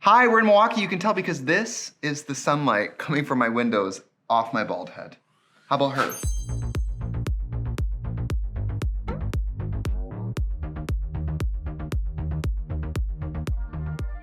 Hi, we're in Milwaukee. You can tell because this is the sunlight coming from my windows off my bald head. How about her?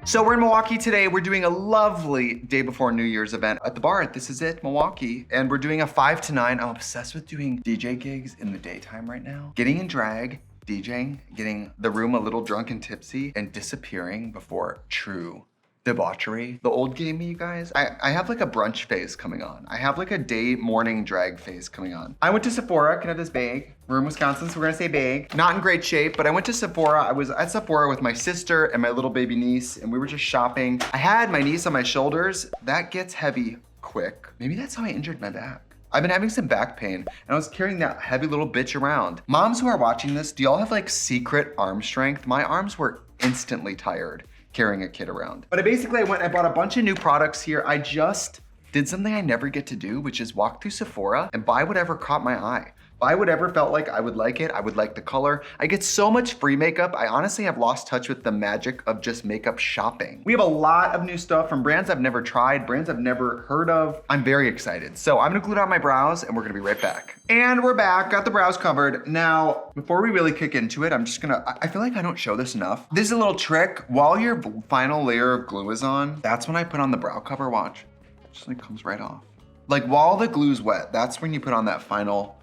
So we're in Milwaukee today. We're doing a lovely day before New Year's event at the bar at This Is It, Milwaukee. And we're doing a 5 to 9. I'm obsessed with doing DJ gigs in the daytime right now. Getting in drag, DJing, getting the room a little drunk and tipsy, and disappearing before true debauchery. The old game, you guys, I have like a brunch phase coming on. I have like a day morning drag phase coming on. I went to Sephora, can I have this bag? We're in Wisconsin, so we're gonna say bag. Not in great shape, but I went to Sephora. I was at Sephora with my sister and my little baby niece, and we were just shopping. I had my niece on my shoulders. That gets heavy quick. Maybe that's how I injured my back. I've been having some back pain, and I was carrying that heavy little bitch around. Moms who are watching this, do y'all have like secret arm strength? My arms were instantly tired carrying a kid around. But I went and I bought a bunch of new products here. I just did something I never get to do, which is walk through Sephora and buy whatever caught my eye. Buy whatever felt like I would like it. I would like the color. I get so much free makeup. I honestly have lost touch with the magic of just makeup shopping. We have a lot of new stuff from brands I've never tried, brands I've never heard of. I'm very excited. So I'm gonna glue down my brows and we're gonna be right back. And we're back, got the brows covered. Now, before we really kick into it, I feel like I don't show this enough. This is a little trick. While your final layer of glue is on, that's when I put on the brow cover, watch. It just like comes right off. Like while the glue's wet, that's when you put on that final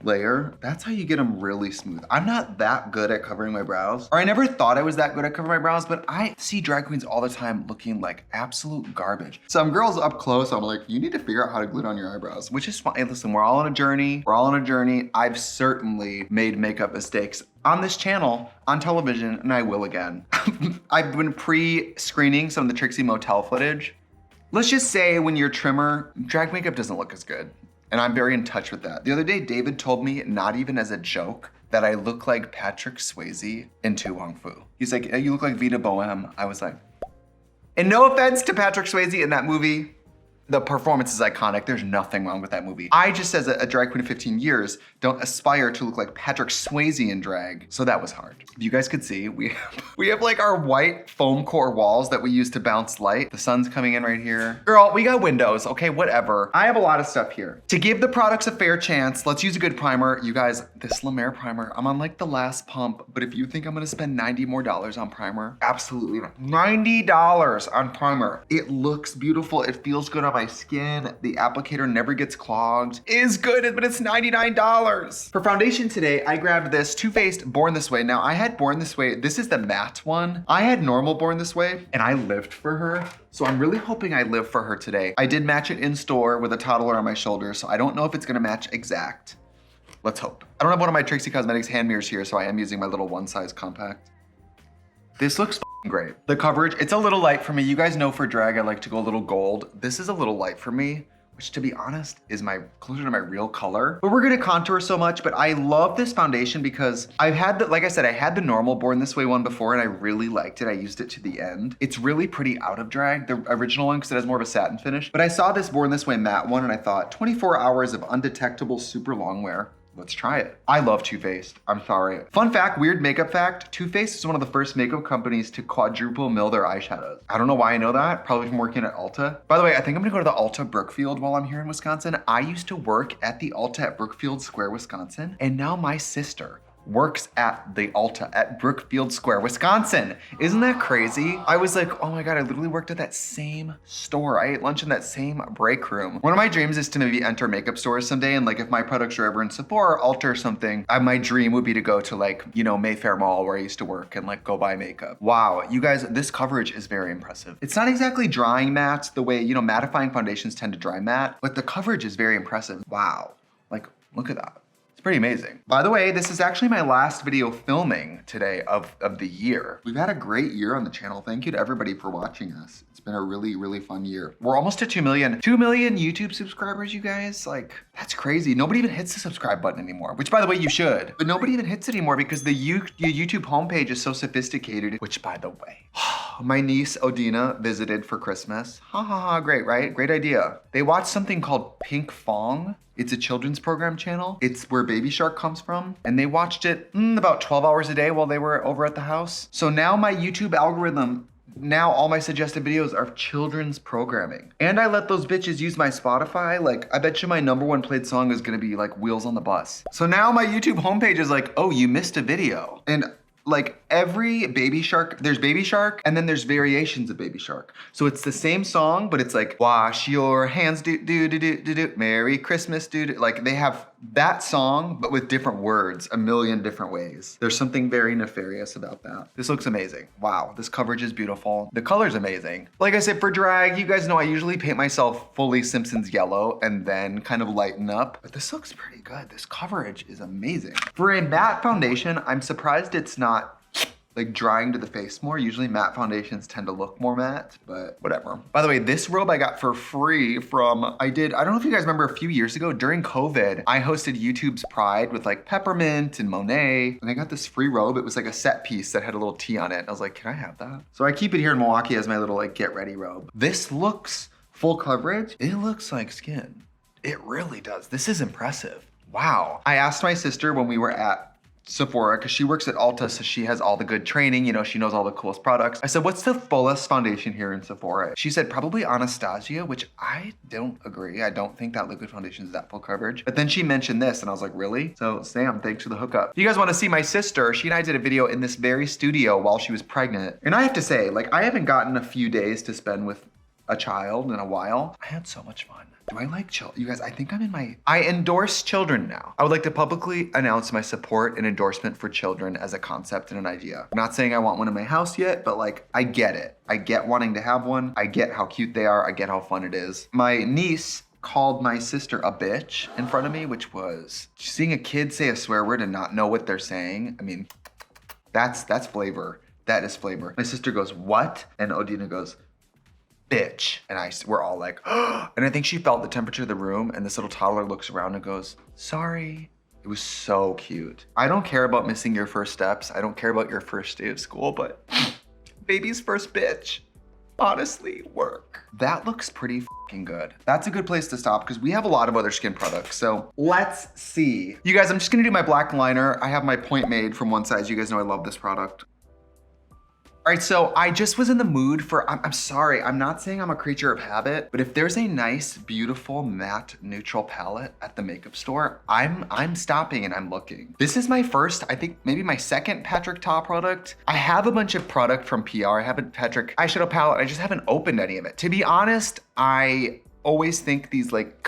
layer. That's how you get them really smooth. I'm not that good at covering my brows, or I never thought I was that good at covering my brows, but I see drag queens all the time looking like absolute garbage. Some girls up close, I'm like, you need to figure out how to glue down your eyebrows, which is fine. Hey, listen, we're all on a journey. We're all on a journey. I've certainly made makeup mistakes on this channel, on television, and I will again. I've been pre-screening some of the Trixie Mattel footage. Let's just say when you're a trimmer, drag makeup doesn't look as good. And I'm very in touch with that. The other day, David told me, not even as a joke, that I look like Patrick Swayze in Tu Wong Fu. He's like, you look like Vita Boheme. I was like, and no offense to Patrick Swayze in that movie, the performance is iconic. There's nothing wrong with that movie. I just, as a drag queen of 15 years, don't aspire to look like Patrick Swayze in drag. So that was hard. If you guys could see, we have like our white foam core walls that we use to bounce light. The sun's coming in right here. Girl, we got windows, okay, whatever. I have a lot of stuff here. To give the products a fair chance, let's use a good primer. You guys, this La Mer primer, I'm on like the last pump, but if you think I'm gonna spend $90 more on primer, absolutely not. $90 on primer. It looks beautiful. It feels good on my skin. The applicator never gets clogged. Is good, but it's $99. For foundation today, I grabbed this Too Faced Born This Way. Now I had Born This Way, this is the matte one. I had normal Born This Way and I lived for her. So I'm really hoping I live for her today. I did match it in store with a toddler on my shoulder, so I don't know if it's gonna match exact. Let's hope. I don't have one of my Trixie Cosmetics hand mirrors here, so I am using my little one size compact. This looks great. The coverage, it's a little light for me. You guys know for drag, I like to go a little gold. This is a little light for me, which to be honest, is closer to my real color. But we're gonna contour so much, but I love this foundation because I've had like I said, I had the normal Born This Way one before and I really liked it. I used it to the end. It's really pretty out of drag, the original one, because it has more of a satin finish. But I saw this Born This Way matte one and I thought, 24 hours of undetectable super long wear. Let's try it. I love Too Faced. I'm sorry. Fun fact, weird makeup fact, Too Faced is one of the first makeup companies to quadruple mill their eyeshadows. I don't know why I know that, probably from working at Ulta. By the way, I think I'm gonna go to the Ulta Brookfield while I'm here in Wisconsin. I used to work at the Ulta at Brookfield Square, Wisconsin, and now my sister works at the Ulta at Brookfield Square, Wisconsin. Isn't that crazy? I was like, oh my God, I literally worked at that same store. I ate lunch in that same break room. One of my dreams is to maybe enter makeup stores someday. And like if my products are ever in Sephora or Ulta or something, my dream would be to go to like, you know, Mayfair Mall where I used to work and like go buy makeup. Wow, you guys, this coverage is very impressive. It's not exactly drying matte the way, you know, mattifying foundations tend to dry matte, but the coverage is very impressive. Wow, like look at that. It's pretty amazing. By the way, this is actually my last video filming today of the year. We've had a great year on the channel. Thank you to everybody for watching us. It's been a really, really fun year. We're almost to 2 million. 2 million YouTube subscribers, you guys. Like, that's crazy. Nobody even hits the subscribe button anymore, which by the way, you should. But nobody even hits it anymore because the YouTube homepage is so sophisticated, which by the way, my niece Odina visited for Christmas. Ha ha ha, great, right? Great idea. They watched something called Pink Fong. It's a children's program channel. It's where Baby Shark comes from. And they watched it about 12 hours a day while they were over at the house. So now my YouTube algorithm now all my suggested videos are children's programming. And I let those bitches use my Spotify. Like, I bet you my #1 played song is gonna be like Wheels on the Bus. So now my YouTube homepage is like, oh, you missed a video. And like every Baby Shark, there's Baby Shark and then there's variations of Baby Shark. So it's the same song, but it's like, wash your hands, do, do, do, do, do, do, Merry Christmas, do, do. Like they have that song, but with different words, a million different ways. There's something very nefarious about that. This looks amazing. Wow, this coverage is beautiful. The color's amazing. Like I said, for drag, you guys know I usually paint myself fully Simpsons yellow and then kind of lighten up, but this looks pretty good. This coverage is amazing. For a matte foundation, I'm surprised it's not like drying to the face more. Usually matte foundations tend to look more matte, but whatever. By the way, this robe I got for free from, I don't know if you guys remember a few years ago during COVID, I hosted YouTube's Pride with like Peppermint and Monet, and I got this free robe. It was like a set piece that had a little T on it. I was like, can I have that? So I keep it here in Milwaukee as my little like get ready robe. This looks full coverage. It looks like skin. It really does. This is impressive. Wow. I asked my sister when we were at Sephora, because she works at Ulta, so she has all the good training, you know, she knows all the coolest products. I said, what's the fullest foundation here in Sephora? She said, probably Anastasia, which I don't agree. I don't think that liquid foundation is that full coverage. But then she mentioned this and I was like, really? So Sam, thanks for the hookup. If you guys want to see my sister, she and I did a video in this very studio while she was pregnant. And I have to say, like, I haven't gotten a few days to spend with a child in a while. I had so much fun. Do I like children? You guys, I think I endorse children now. I would like to publicly announce my support and endorsement for children as a concept and an idea. I'm not saying I want one in my house yet, but like, I get it. I get wanting to have one. I get how cute they are. I get how fun it is. My niece called my sister a bitch in front of me, which was seeing a kid say a swear word and not know what they're saying. I mean, that's flavor. That is flavor. My sister goes, what? And Odina goes, bitch. And we're all like, oh, and I think she felt the temperature of the room, and this little toddler looks around and goes, sorry. It was so cute. I don't care about missing your first steps. I don't care about your first day of school, but baby's first bitch, honestly, work. That looks pretty fucking good. That's a good place to stop because we have a lot of other skin products. So let's see. You guys, I'm just gonna do my black liner. I have my point made from one side. You guys know I love this product. All right, so I just was in the mood for, I'm sorry, I'm not saying I'm a creature of habit, but if there's a nice, beautiful, matte, neutral palette at the makeup store, I'm stopping and I'm looking. This is my first, I think maybe my second Patrick Ta product. I have a bunch of product from PR. I have a Patrick eyeshadow palette. I just haven't opened any of it. To be honest, I always think these like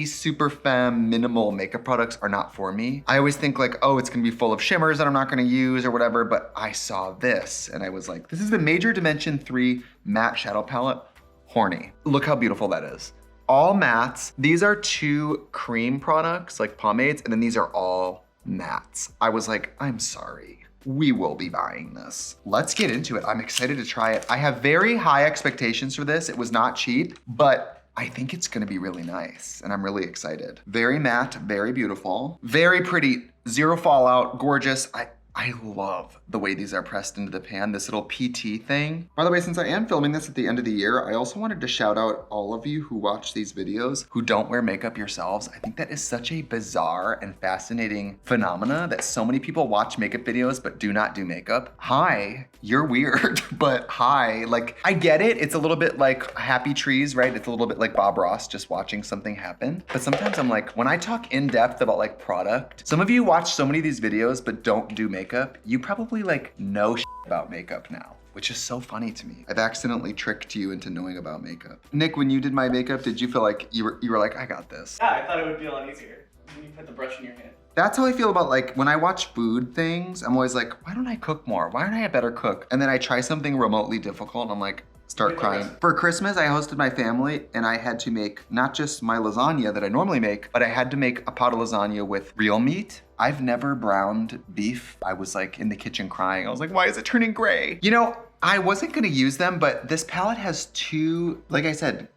super femme minimal makeup products are not for me. I always think like, oh, it's gonna be full of shimmers that I'm not gonna use or whatever, but I saw this and I was like, this is the Major Dimension 3 matte shadow palette. Horny. Look how beautiful that is. All mattes. These are 2 cream products, like pomades, and then these are all mattes. I was like, I'm sorry. We will be buying this. Let's get into it. I'm excited to try it. I have very high expectations for this. It was not cheap, but I think it's gonna be really nice and I'm really excited. Very matte, very beautiful, very pretty, zero fallout, gorgeous. I love the way these are pressed into the pan, this little PT thing. By the way, since I am filming this at the end of the year, I also wanted to shout out all of you who watch these videos who don't wear makeup yourselves. I think that is such a bizarre and fascinating phenomena that so many people watch makeup videos but do not do makeup. Hi, you're weird, but hi. Like, I get it. It's a little bit like Happy Trees, right? It's a little bit like Bob Ross just watching something happen. But sometimes I'm like, when I talk in depth about like product, some of you watch so many of these videos but don't do makeup, you probably like know shit about makeup now, which is so funny to me. I've accidentally tricked you into knowing about makeup. Nick, when you did my makeup, did you feel like you were like, I got this? Yeah, I thought it would be a lot easier when you put the brush in your hand. That's how I feel about like, when I watch food things, I'm always like, why don't I cook more? Why aren't I a better cook? And then I try something remotely difficult and I'm like, start crying. For Christmas, I hosted my family and I had to make not just my lasagna that I normally make, but I had to make a pot of lasagna with real meat. I've never browned beef. I was like in the kitchen crying. I was like, why is it turning gray? You know, I wasn't gonna use them, but this palette has 2, like I said,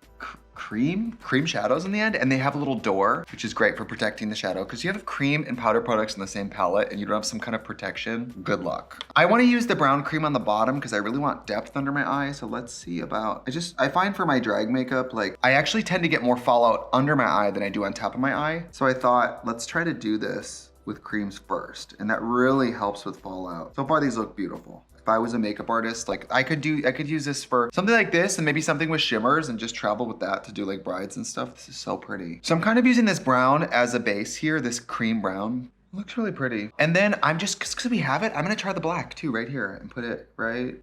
cream shadows in the end, and they have a little door, which is great for protecting the shadow, because you have cream and powder products in the same palette and you don't have some kind of protection, good luck. I wanna use the brown cream on the bottom because I really want depth under my eye, so let's see about, I find for my drag makeup, like, I actually tend to get more fallout under my eye than I do on top of my eye, so I thought, let's try to do this with creams first, and that really helps with fallout. So far these look beautiful. If I was a makeup artist, like I could use this for something like this and maybe something with shimmers and just travel with that to do like brides and stuff. This is so pretty. So I'm kind of using this brown as a base here, this cream brown. It looks really pretty. And then I'm just, cause we have it, I'm gonna try the black too right here and put it right.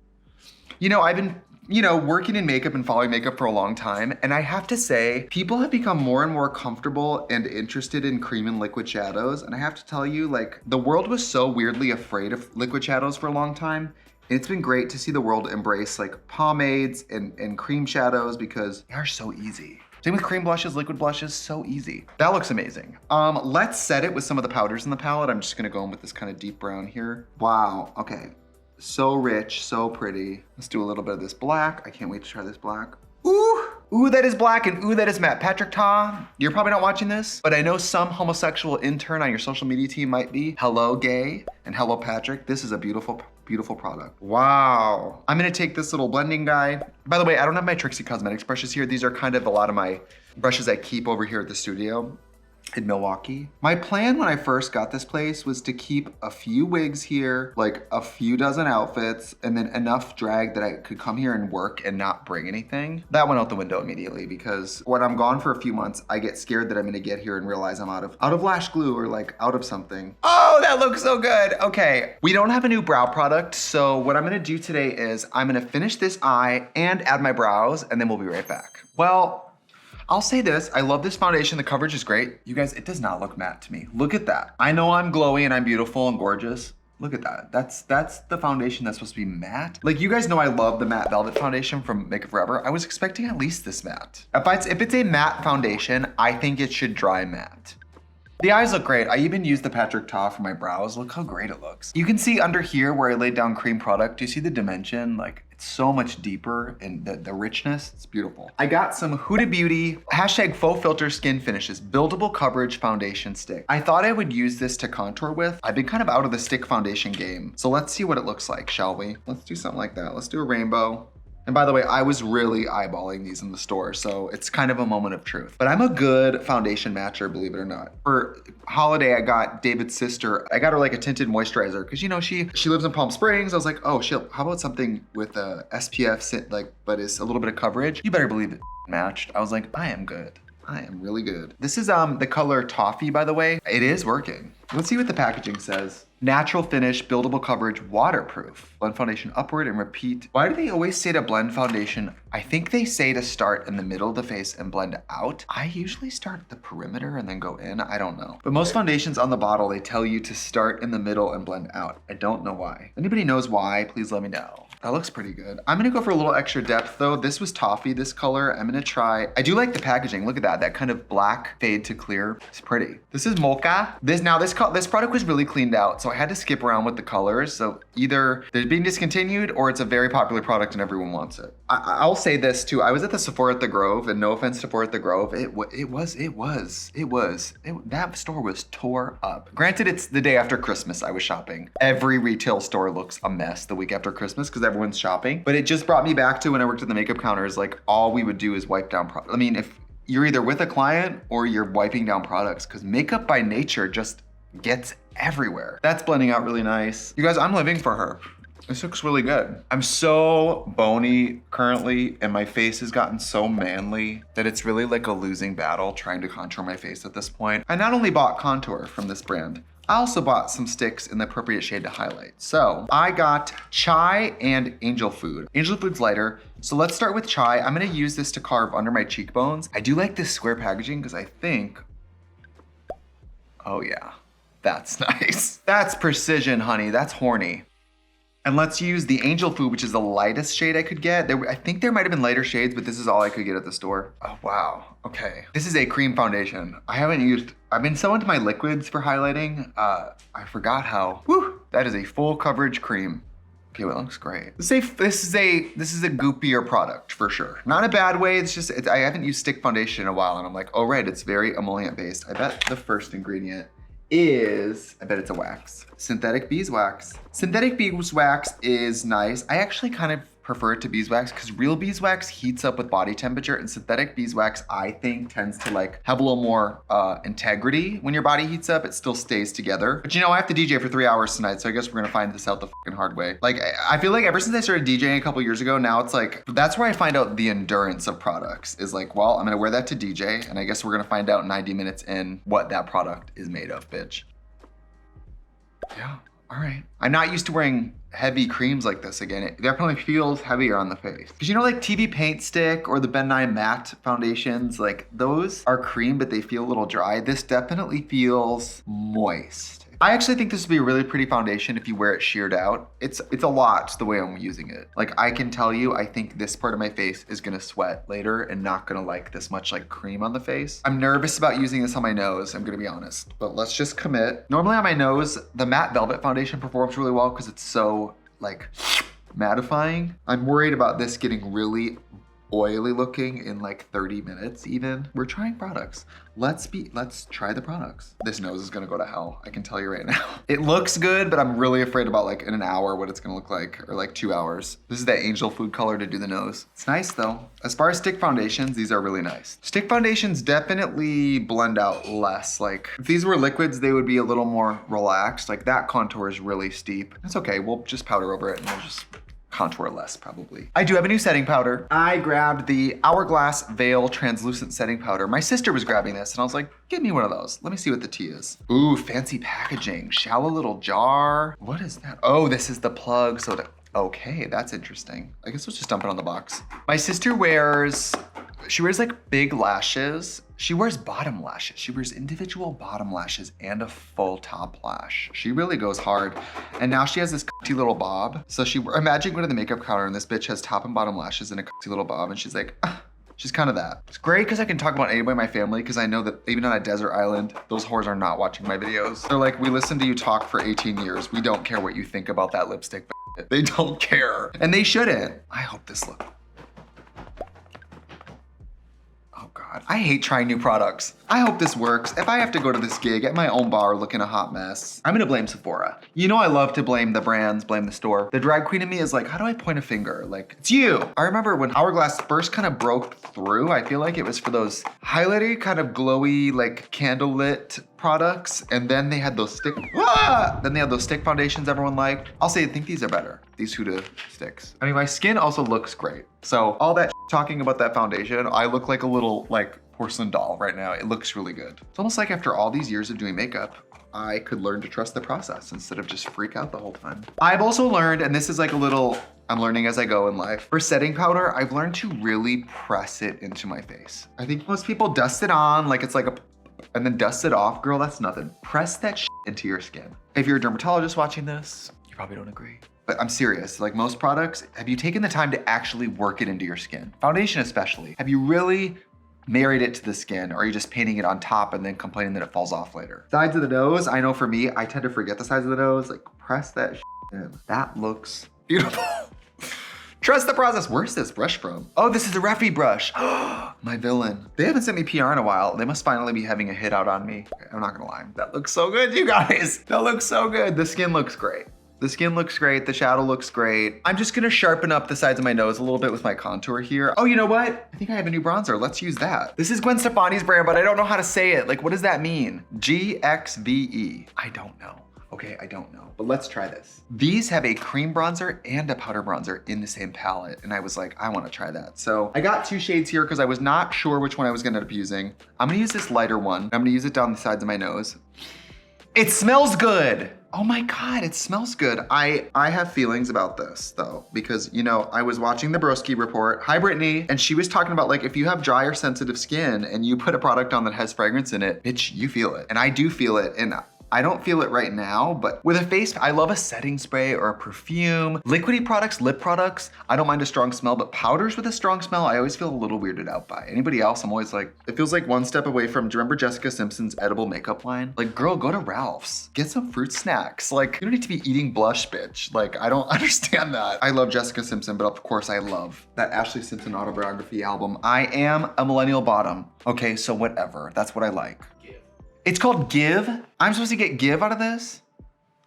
You know, I've been, working in makeup and following makeup for a long time. And I have to say, people have become more and more comfortable and interested in cream and liquid shadows. And I have to tell you, like, the world was so weirdly afraid of liquid shadows for a long time. It's been great to see the world embrace like pomades and cream shadows because they are so easy. Same with cream blushes, liquid blushes, so easy. That looks amazing. Let's set it with some of the powders in the palette. I'm just gonna go in with this kind of deep brown here. Wow, okay. So rich, so pretty. Let's do a little bit of this black. I can't wait to try this black. Ooh, that is black and ooh, that is matte. Patrick Ta, you're probably not watching this, but I know some homosexual intern on your social media team might be. Hello, gay, and hello, Patrick. This is a beautiful, beautiful product. Wow. I'm gonna take this little blending guy. By the way, I don't have my Trixie Cosmetics brushes here. These are kind of a lot of my brushes I keep over here at the studio in Milwaukee. My plan when I first got this place was to keep a few wigs here, like a few dozen outfits, and then enough drag that I could come here and work and not bring anything. That went out the window immediately because when I'm gone for a few months, I get scared that I'm gonna get here and realize I'm out of lash glue or like out of something. Oh, that looks so good. Okay, we don't have a new brow product, so what I'm gonna do today is I'm gonna finish this eye and add my brows, and then we'll be right back. Well, I'll say this, I love this foundation, the coverage is great. You guys, it does not look matte to me. Look at that. I know I'm glowy and I'm beautiful and gorgeous. Look at that. That's the foundation that's supposed to be matte. Like you guys know I love the matte velvet foundation from Makeup Forever. I was expecting at least this matte. If it's a matte foundation, I think it should dry matte. The eyes look great. I even used the Patrick Ta for my brows. Look how great it looks. You can see under here where I laid down cream product. Do you see the dimension? Like it's so much deeper and the richness, it's beautiful. I got some Huda Beauty #faux filter skin finishes, buildable coverage foundation stick. I thought I would use this to contour with. I've been kind of out of the stick foundation game. So let's see what it looks like, shall we? Let's do something like that. Let's do a rainbow. And by the way, I was really eyeballing these in the store, so it's kind of a moment of truth. But I'm a good foundation matcher, believe it or not. For holiday, I got David's sister, I got her like a tinted moisturizer, because you know, she lives in Palm Springs. I was like, oh shit, how about something with a SPF, like, but it's a little bit of coverage? You better believe it matched. I was like, I am good. I am really good. This is the color Toffee, by the way. It is working. Let's see what the packaging says. Natural finish, buildable coverage, waterproof. Blend foundation upward and repeat. Why do they always say to blend foundation? I think they say to start in the middle of the face and blend out. I usually start at the perimeter and then go in. I don't know. But most foundations on the bottle, they tell you to start in the middle and blend out. I don't know why. If anybody knows why, please let me know. That looks pretty good. I'm gonna go for a little extra depth though. This was Toffee, this color. I'm gonna try, I do like the packaging. Look at that kind of black fade to clear. It's pretty. This is Mocha. This product was really cleaned out, so I had to skip around with the colors. So either they're being discontinued or it's a very popular product and everyone wants it. I'll say this too. I was at the Sephora at the Grove, and no offense to Sephora at the Grove, that store was tore up. Granted, it's the day after Christmas I was shopping. Every retail store looks a mess the week after Christmas because everyone's shopping. But it just brought me back to when I worked at the makeup counters, like all we would do is wipe down products. I mean, if you're either with a client or you're wiping down products, because makeup by nature just gets everywhere. That's blending out really nice. You guys, I'm living for her. This looks really good. I'm so bony currently, and my face has gotten so manly that it's really like a losing battle trying to contour my face at this point. I not only bought contour from this brand, I also bought some sticks in the appropriate shade to highlight. So I got Chai and Angel Food. Angel Food's lighter. So let's start with Chai. I'm gonna use this to carve under my cheekbones. I do like this square packaging because I think, oh yeah, that's nice. That's precision, honey, that's horny. And let's use the Angel Food, which is the lightest shade I could get. I think there might've been lighter shades, but this is all I could get at the store. Oh, wow, okay. This is a cream foundation. I've been so into my liquids for highlighting. I forgot how, that is a full coverage cream. Okay, well, it looks great. This is a goopier product for sure. Not in a bad way, it's just, I haven't used stick foundation in a while and I'm like, oh right, it's very emollient based. I bet the first ingredient is, I bet it's a wax. Synthetic beeswax. Synthetic beeswax is nice. I actually kind of prefer it to beeswax because real beeswax heats up with body temperature, and synthetic beeswax, I think, tends to like have a little more integrity. When your body heats up, it still stays together. But you know, I have to DJ for 3 hours tonight, so I guess we're gonna find this out the fucking hard way. Like, I feel like ever since I started DJing a couple years ago, now it's like, that's where I find out the endurance of products is like, well, I'm gonna wear that to DJ, and I guess we're gonna find out 90 minutes in what that product is made of, bitch. Yeah, all right. I'm not used to wearing heavy creams like this again. It definitely feels heavier on the face. Cause you know, like TV Paint Stick or the Ben Nye Matte foundations, like those are cream, but they feel a little dry. This definitely feels moist. I actually think this would be a really pretty foundation if you wear it sheared out. It's a lot the way I'm using it. Like I can tell you, I think this part of my face is gonna sweat later and not gonna like this much like cream on the face. I'm nervous about using this on my nose, I'm gonna be honest, but let's just commit. Normally on my nose, the Matte Velvet foundation performs really well because it's so like mattifying. I'm worried about this getting really oily looking in like 30 minutes even. We're trying products. Let's try the products. This nose is gonna go to hell, I can tell you right now. It looks good, but I'm really afraid about like in an hour what it's gonna look like, or like 2 hours. This is that angel food color to do the nose. It's nice though. As far as stick foundations, these are really nice. Stick foundations definitely blend out less. Like if these were liquids, they would be a little more relaxed. Like that contour is really steep. That's okay, we'll just powder over it and we'll just contour less probably. I do have a new setting powder. I grabbed the Hourglass Veil Translucent Setting Powder. My sister was grabbing this and I was like, give me one of those. Let me see what the tea is. Ooh, fancy packaging. Shallow little jar. What is that? Oh, this is the plug. So okay, that's interesting. I guess let's just dump it on the box. My sister wears like big lashes. She wears bottom lashes. She wears individual bottom lashes and a full top lash. She really goes hard. And now she has this cutty little bob. So imagine going to the makeup counter and this bitch has top and bottom lashes and a cutty little bob and she's like, she's kind of that. It's great because I can talk about anybody in my family because I know that even on a desert island, those whores are not watching my videos. They're like, we listened to you talk for 18 years. We don't care what you think about that lipstick. They don't care. And they shouldn't. I hope this looks. Oh God, I hate trying new products. I hope this works. If I have to go to this gig at my own bar looking a hot mess, I'm gonna blame Sephora. You know I love to blame the brands, blame the store. The drag queen in me is like, how do I point a finger? Like, it's you. I remember when Hourglass first kind of broke through, I feel like it was for those highlighty, kind of glowy, like candlelit products. And then they had those stick, then they had those stick foundations everyone liked. I'll say I think these are better, these Huda sticks. I mean, my skin also looks great. So all that talking about that foundation, I look like a little like porcelain doll right now. It looks really good. It's almost like after all these years of doing makeup, I could learn to trust the process instead of just freak out the whole time. I've also learned, and this is like a little, I'm learning as I go in life. For setting powder, I've learned to really press it into my face. I think most people dust it on like it's like and then dust it off. Girl, that's nothing. Press that into your skin. If you're a dermatologist watching this, you probably don't agree. But I'm serious, like most products, have you taken the time to actually work it into your skin? Foundation especially. Have you really married it to the skin, or are you just painting it on top and then complaining that it falls off later? Sides of the nose, I know for me, I tend to forget the sides of the nose. Like press that in. That looks beautiful. Trust the process. Where's this brush from? Oh, this is a Refi brush. My villain. They haven't sent me PR in a while. They must finally be having a hit out on me. I'm not gonna lie. That looks so good, you guys. That looks so good. The skin looks great. The skin looks great, the shadow looks great. I'm just gonna sharpen up the sides of my nose a little bit with my contour here. Oh, you know what? I think I have a new bronzer, let's use that. This is Gwen Stefani's brand, but I don't know how to say it. Like, what does that mean? GXVE, I don't know. Okay, I don't know, but let's try this. These have a cream bronzer and a powder bronzer in the same palette, and I was like, I wanna try that. So I got 2 shades here because I was not sure which one I was gonna end up using. I'm gonna use this lighter one. I'm gonna use it down the sides of my nose. It smells good. Oh my God, it smells good. I have feelings about this though, because you know, I was watching the Broski report. Hi Brittany. And she was talking about like, if you have dry or sensitive skin and you put a product on that has fragrance in it, bitch, you feel it. And I do feel it. And I don't feel it right now, but with a face, I love a setting spray or a perfume. Liquidy products, lip products, I don't mind a strong smell, but powders with a strong smell, I always feel a little weirded out by. Anybody else, I'm always like, it feels like one step away from, do you remember Jessica Simpson's edible makeup line? Like, girl, go to Ralph's, get some fruit snacks. Like, you don't need to be eating blush, bitch. Like, I don't understand that. I love Jessica Simpson, but of course I love that Ashley Simpson autobiography album. I am a millennial bottom. Okay, so whatever, that's what I like. It's called Give. I'm supposed to get Give out of this?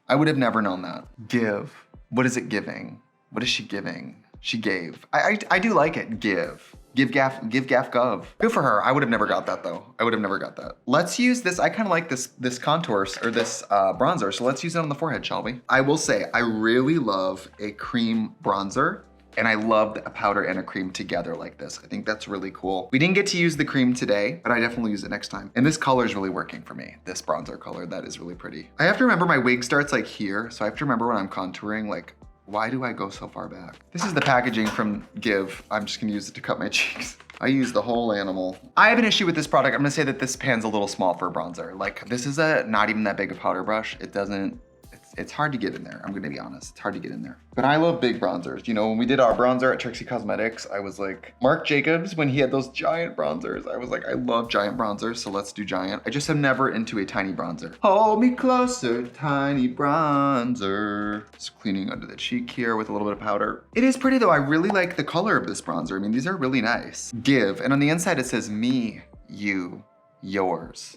I would have never known that. Give. What is it giving? What is she giving? She gave. I do like it. Give gaff gov. Good for her. I would have never got that though. I would have never got that. Let's use this. I kind of like this contour or this bronzer. So let's use it on the forehead, shall we? I will say I really love a cream bronzer. And I love a powder and a cream together like this. I think that's really cool. We didn't get to use the cream today, but I definitely use it next time. And this color is really working for me. This bronzer color, that is really pretty. I have to remember my wig starts like here. So I have to remember when I'm contouring, like, why do I go so far back? This is the packaging from Give. I'm just gonna use it to cut my cheeks. I use the whole animal. I have an issue with this product. I'm gonna say that this pan's a little small for a bronzer. Like, this is not even that big a powder brush. It's hard to get in there. I'm gonna be honest, it's hard to get in there. But I love big bronzers. You know, when we did our bronzer at Trixie Cosmetics, I was like, Marc Jacobs, when he had those giant bronzers, I was like, I love giant bronzers, so let's do giant. I just am never into a tiny bronzer. Hold me closer, tiny bronzer. Just cleaning under the cheek here with a little bit of powder. It is pretty though, I really like the color of this bronzer. I mean, these are really nice. Give, and on the inside it says me, you, yours.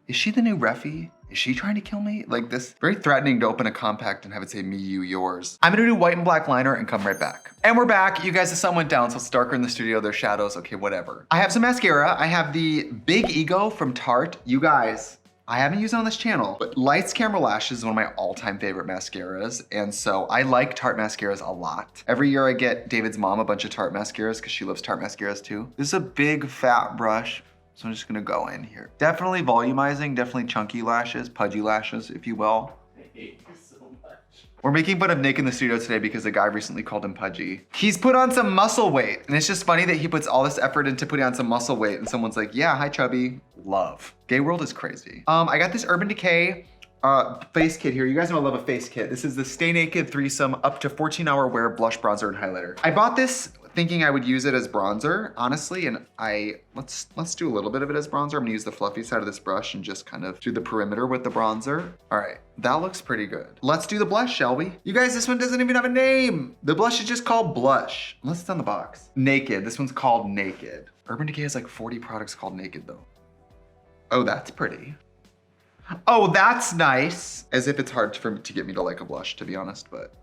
Is she the new Reffy? Is she trying to kill me? Like this, very threatening to open a compact and have it say me, you, yours. I'm gonna do white and black liner and come right back. And we're back. You guys, the sun went down, so it's darker in the studio. There's shadows, okay, whatever. I have some mascara. I have the Big Ego from Tarte. You guys, I haven't used it on this channel, but Lights Camera Lashes is one of my all-time favorite mascaras. And so I like Tarte mascaras a lot. Every year I get David's mom a bunch of Tarte mascaras because she loves Tarte mascaras too. This is a big fat brush. So I'm just gonna go in here. Definitely volumizing, definitely chunky lashes, pudgy lashes, if you will. I hate you so much. We're making fun of Nick in the studio today because a guy recently called him pudgy. He's put on some muscle weight, and it's just funny that he puts all this effort into putting on some muscle weight, and someone's like, yeah, hi chubby, love. Gay world is crazy. I got this Urban Decay face kit here. You guys know I love a face kit. This is the Stay Naked Threesome up to 14-hour wear blush, bronzer, and highlighter. I bought this thinking I would use it as bronzer, honestly, and let's do a little bit of it as bronzer. I'm gonna use the fluffy side of this brush and just kind of do the perimeter with the bronzer. All right, that looks pretty good. Let's do the blush, shall we? You guys, this one doesn't even have a name. The blush is just called Blush, unless it's on the box. Naked, this one's called Naked. Urban Decay has like 40 products called Naked though. Oh, that's pretty. Oh, that's nice. As if it's hard to get me to like a blush, to be honest, but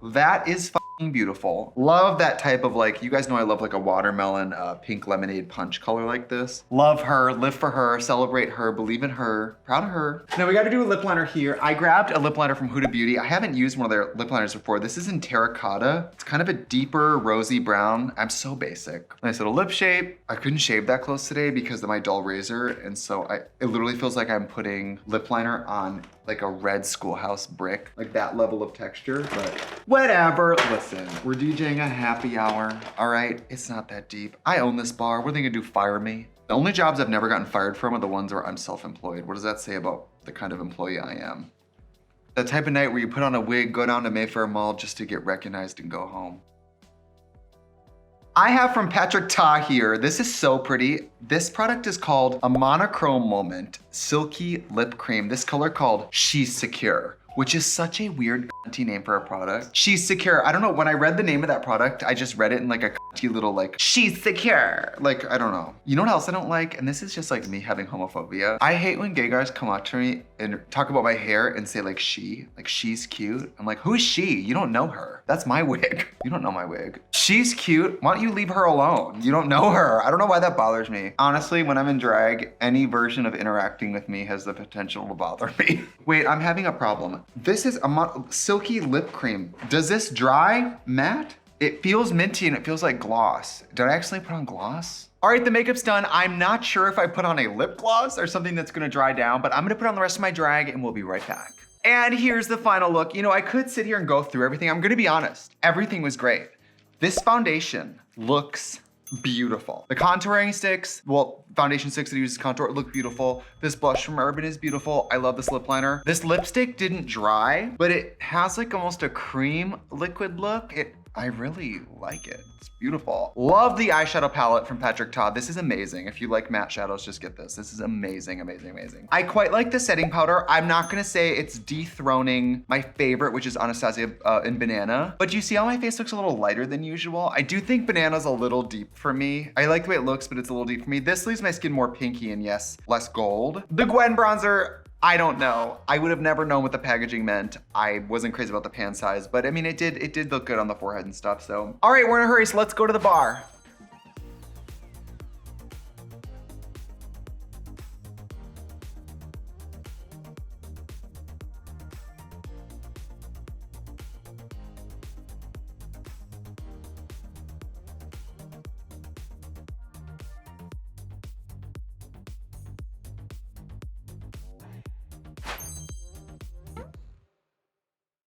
that is beautiful. Love that type of like, you guys know I love like a watermelon, pink lemonade punch color like this. Love her, live for her, celebrate her, believe in her, proud of her. Now we gotta do a lip liner here. I grabbed a lip liner from Huda Beauty. I haven't used one of their lip liners before. This is in terracotta. It's kind of a deeper rosy brown. I'm so basic. Nice little lip shape. I couldn't shave that close today because of my dull razor. And so it literally feels like I'm putting lip liner on like a red schoolhouse brick, like that level of texture, but whatever. Listen, we're DJing a happy hour, all right? It's not that deep. I own this bar. What are they gonna do, fire me? The only jobs I've never gotten fired from are the ones where I'm self-employed. What does that say about the kind of employee I am? That type of night where you put on a wig, go down to Mayfair Mall just to get recognized and go home. I have from Patrick Ta here. This is so pretty. This product is called a Monochrome Moment Silky Lip Cream. This color called She's Secure, which is such a weird cunty name for a product. She's Secure. I don't know, when I read the name of that product, I just read it in like a cunty little like, She's Secure. Like, I don't know. You know what else I don't like? And this is just like me having homophobia. I hate when gay guys come up to me and talk about my hair and say like she's cute. I'm like, who's she? You don't know her. That's my wig. You don't know my wig. She's cute. Why don't you leave her alone? You don't know her. I don't know why that bothers me. Honestly, when I'm in drag, any version of interacting with me has the potential to bother me. Wait, I'm having a problem. This is a silky lip cream. Does this dry matte? It feels minty and it feels like gloss. Did I actually put on gloss? All right, the makeup's done. I'm not sure if I put on a lip gloss or something that's gonna dry down, but I'm gonna put on the rest of my drag and we'll be right back. And here's the final look. You know, I could sit here and go through everything. I'm gonna be honest, everything was great. This foundation looks beautiful. The contouring sticks, well, foundation sticks that uses contour look beautiful. This blush from Urban is beautiful. I love this lip liner. This lipstick didn't dry, but it has like almost a cream liquid look. I really like it. It's beautiful. Love the eyeshadow palette from Patrick Ta. This is amazing. If you like matte shadows, just get this. This is amazing, amazing, amazing. I quite like the setting powder. I'm not gonna say it's dethroning my favorite, which is Anastasia in Banana. But you see how my face looks a little lighter than usual? I do think Banana's a little deep for me. I like the way it looks, but it's a little deep for me. This leaves my skin more pinky and yes, less gold. The Gwen bronzer, I don't know. I would have never known what the packaging meant. I wasn't crazy about the pan size, but I mean, it did look good on the forehead and stuff, so. All right, we're in a hurry, so let's go to the bar.